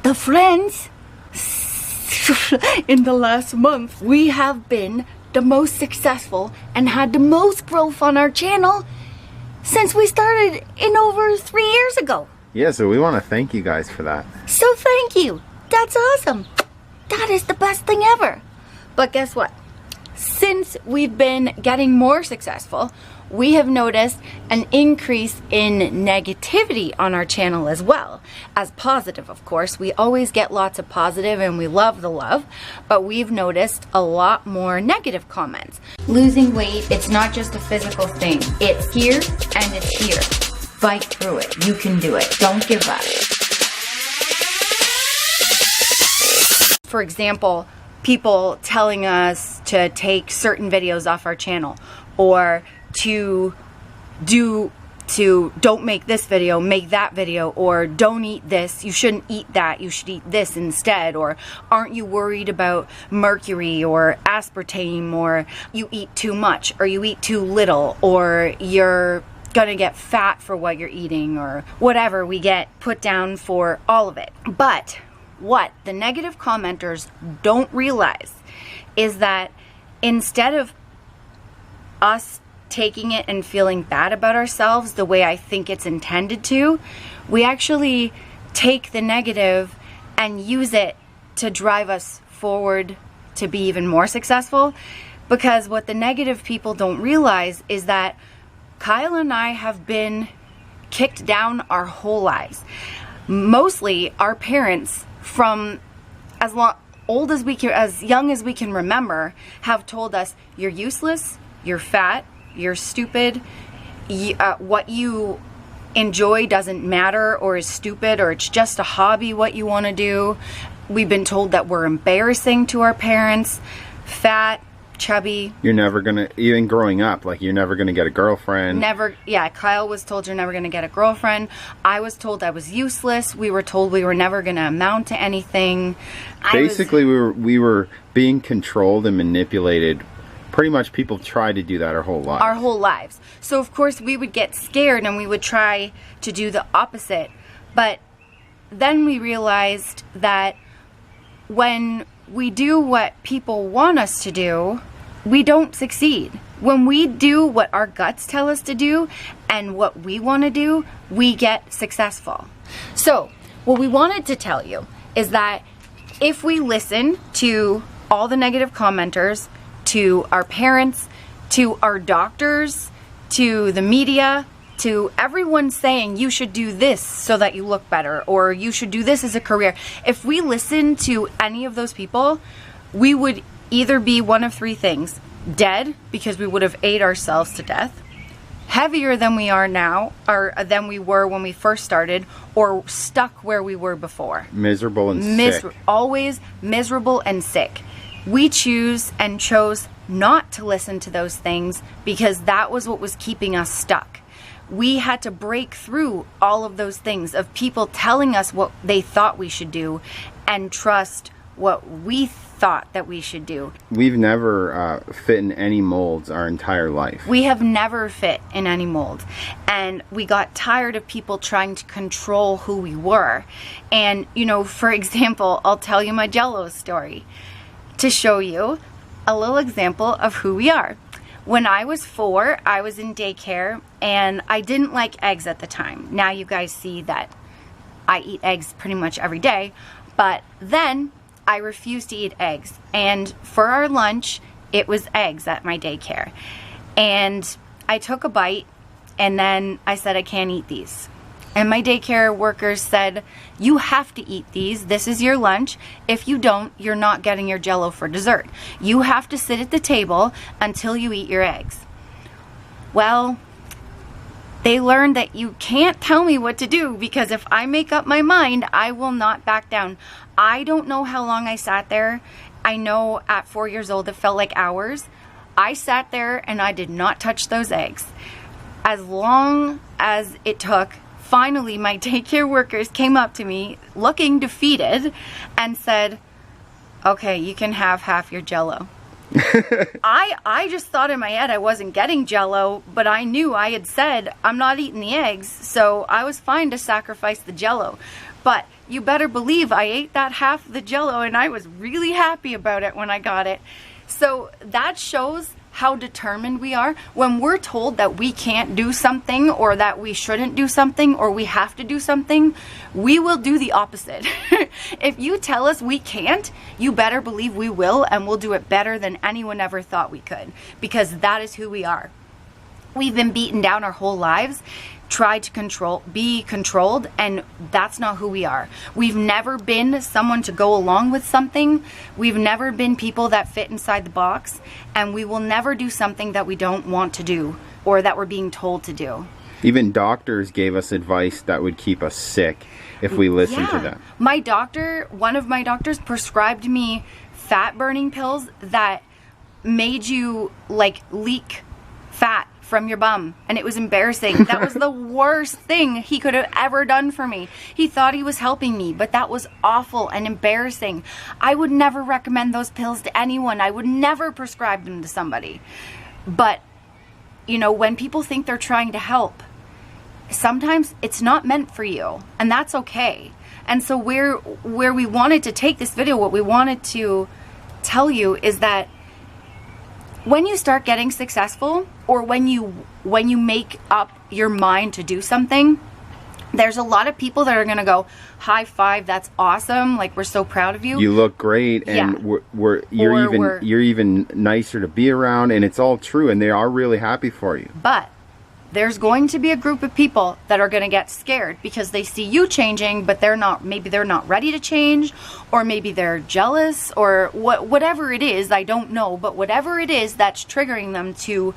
the friends, in the last month, we have been the most successful and had the most growth on our channel since we started in over 3 years ago. Yeah, so we want to thank you guys for that. So thank you. That's awesome. That is the best thing ever. But guess what? Since we've been getting more successful, we have noticed an increase in negativity on our channel as well as positive, of course. We always get lots of positive and we love the love, but we've noticed a lot more negative comments. Losing weight, it's not just a physical thing. It's here and it's here. Fight through it. You can do it. Don't give up. For example, people telling us to take certain videos off our channel, or don't make this video, make that video, or don't eat this, you shouldn't eat that, you should eat this instead, or aren't you worried about mercury or aspartame, or you eat too much, or you eat too little, or you're gonna get fat for what you're eating, or whatever. We get put down for all of it. But what the negative commenters don't realize is that instead of us taking it and feeling bad about ourselves the way I think it's intended to, we actually take the negative and use it to drive us forward to be even more successful. Because what the negative people don't realize is that Kyle and I have been kicked down our whole lives. Mostly our parents, from as young as we can remember, have told us, you're useless, you're fat, you're stupid, what you enjoy doesn't matter, or is stupid, or it's just a hobby what you want to do. We've been told that we're embarrassing to our parents, fat, chubby. You're never gonna, even growing up, like, you're never gonna get a girlfriend. Never. Yeah, Kyle was told you're never gonna get a girlfriend. I was told I was useless. We were told we were never gonna amount to anything. Basically, we were being controlled and manipulated. Pretty much people try to do that our whole lives. Our whole lives. So of course we would get scared and we would try to do the opposite. But then we realized that when we do what people want us to do, we don't succeed. When we do what our guts tell us to do and what we want to do, we get successful. So what we wanted to tell you is that if we listen to all the negative commenters, to our parents, to our doctors, to the media, to everyone saying you should do this so that you look better, or you should do this as a career. If we listen to any of those people, we would either be one of three things: dead, because we would have ate ourselves to death, heavier than we are now, or than we were when we first started, or stuck where we were before. Miserable and sick. Always miserable and sick. We chose not to listen to those things because that was what was keeping us stuck. We had to break through all of those things of people telling us what they thought we should do and trust what we thought that we should do. We've never fit in any molds our entire life. We have never fit in any mold. And we got tired of people trying to control who we were. And, you know, for example, I'll tell you my Jello story to show you a little example of who we are. When I was 4, I was in daycare and I didn't like eggs at the time. Now you guys see that I eat eggs pretty much every day, but then I refused to eat eggs. And for our lunch, it was eggs at my daycare. And I took a bite and then I said, I can't eat these. And my daycare workers said, you have to eat these. This is your lunch. If you don't, you're not getting your Jello for dessert. You have to sit at the table until you eat your eggs. Well, they learned that you can't tell me what to do, because if I make up my mind, I will not back down. I don't know how long I sat there. I know at 4 years old, it felt like hours. I sat there and I did not touch those eggs. As long as it took, finally, my daycare workers came up to me looking defeated and said, okay, you can have half your Jello. I just thought in my head I wasn't getting Jello, but I knew I had said I'm not eating the eggs, so I was fine to sacrifice the Jello. But you better believe I ate that half of the Jello, and I was really happy about it when I got it. So that shows how determined we are. When we're told that we can't do something, or that we shouldn't do something, or we have to do something, we will do the opposite. If you tell us we can't, you better believe we will, and we'll do it better than anyone ever thought we could, because that is who we are. We've been beaten down our whole lives, tried to be controlled, and that's not who we are. We've never been someone to go along with something. We've never been people that fit inside the box, and we will never do something that we don't want to do or that we're being told to do. Even doctors gave us advice that would keep us sick if we listened to them. My doctor, one of my doctors, prescribed me fat burning pills that made you like leak fat from your bum, and it was embarrassing. That was the worst thing he could have ever done for me. He thought he was helping me, but that was awful and embarrassing. I would never recommend those pills to anyone. I would never prescribe them to somebody. But you know, when people think they're trying to help, sometimes it's not meant for you, and that's okay. And so where we wanted to take this video, what we wanted to tell you is that when you start getting successful, or when you make up your mind to do something, there's a lot of people that are going to go, high five, that's awesome, like we're so proud of you. You look great, and you're even nicer to be around, and it's all true, and they are really happy for you. But there's going to be a group of people that are going to get scared because they see you changing, but maybe they're not ready to change, or maybe they're jealous, or whatever it is, I don't know, but whatever it is that's triggering them to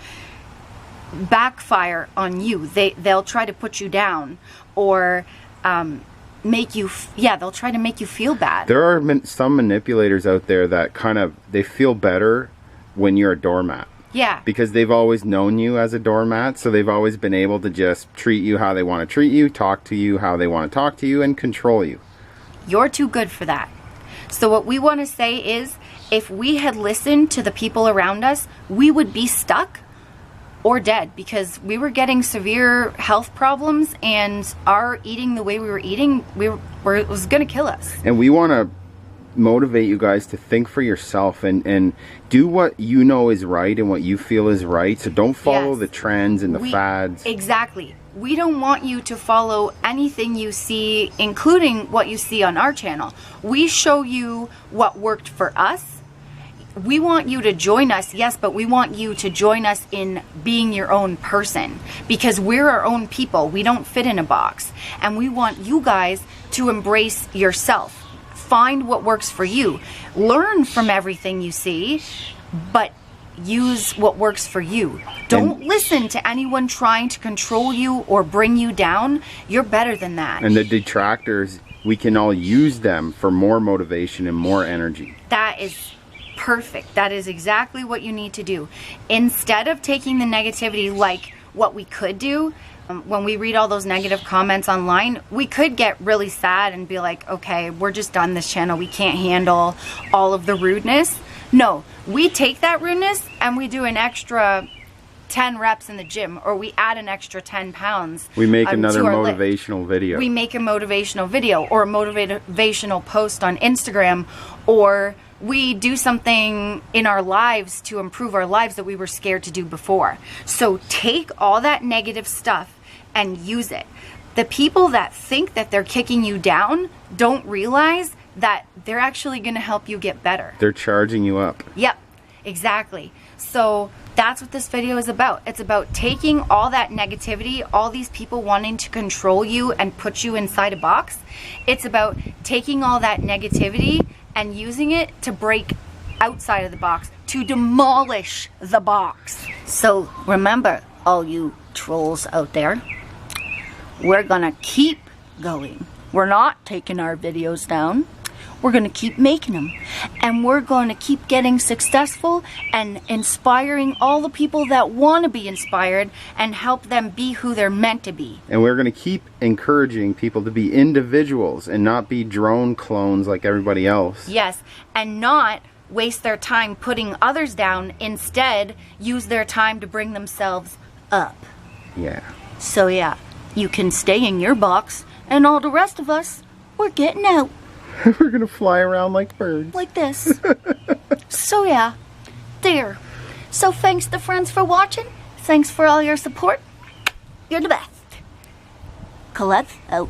backfire on you, they'll try to put you down, or they'll try to make you feel bad. There are some manipulators out there that they feel better when you're a doormat. Yeah. Because they've always known you as a doormat, so they've always been able to just treat you how they want to treat you, talk to you how they want to talk to you, and control you. You're too good for that. So what we want to say is, if we had listened to the people around us, we would be stuck or dead, because we were getting severe health problems, and our eating the way we were eating, it was going to kill us. And we want to motivate you guys to think for yourself and do what you know is right and what you feel is right. So don't follow the trends and the fads. Exactly. We don't want you to follow anything you see, including what you see on our channel. We show you what worked for us. We want you to join us, yes, but we want you to join us in being your own person, because we're our own people. We don't fit in a box, and we want you guys to embrace yourself. Find what works for you. Learn from everything you see, but use what works for you. Don't listen to anyone trying to control you or bring you down. You're better than that. And the detractors, we can all use them for more motivation and more energy. That is perfect. That is exactly what you need to do. Instead of taking the negativity like what we could do, when we read all those negative comments online, we could get really sad and be like, okay, we're just done this channel. We can't handle all of the rudeness. No, we take that rudeness and we do an extra 10 reps in the gym, or we add an extra 10 pounds. We make another motivational video. We make a motivational video or a motivational post on Instagram, or we do something in our lives to improve our lives that we were scared to do before. So take all that negative stuff and use it. The people that think that they're kicking you down don't realize that they're actually going to help you get better. They're charging you up. Yep, exactly. So that's what this video is about. It's about taking all that negativity, all these people wanting to control you and put you inside a box. It's about taking all that negativity and using it to break outside of the box, to demolish the box. So remember, all you trolls out there, we're gonna keep going. We're not taking our videos down. We're gonna keep making them, and we're gonna keep getting successful and inspiring all the people that want to be inspired and help them be who they're meant to be. And we're gonna keep encouraging people to be individuals and not be drone clones like everybody else. Yes, and not waste their time putting others down. Instead, use their time to bring themselves up. Yeah. So yeah, you can stay in your box, and all the rest of us, we're getting out. We're gonna fly around like birds. Like this. So yeah, there. So thanks to friends for watching. Thanks for all your support. You're the best. Colette out.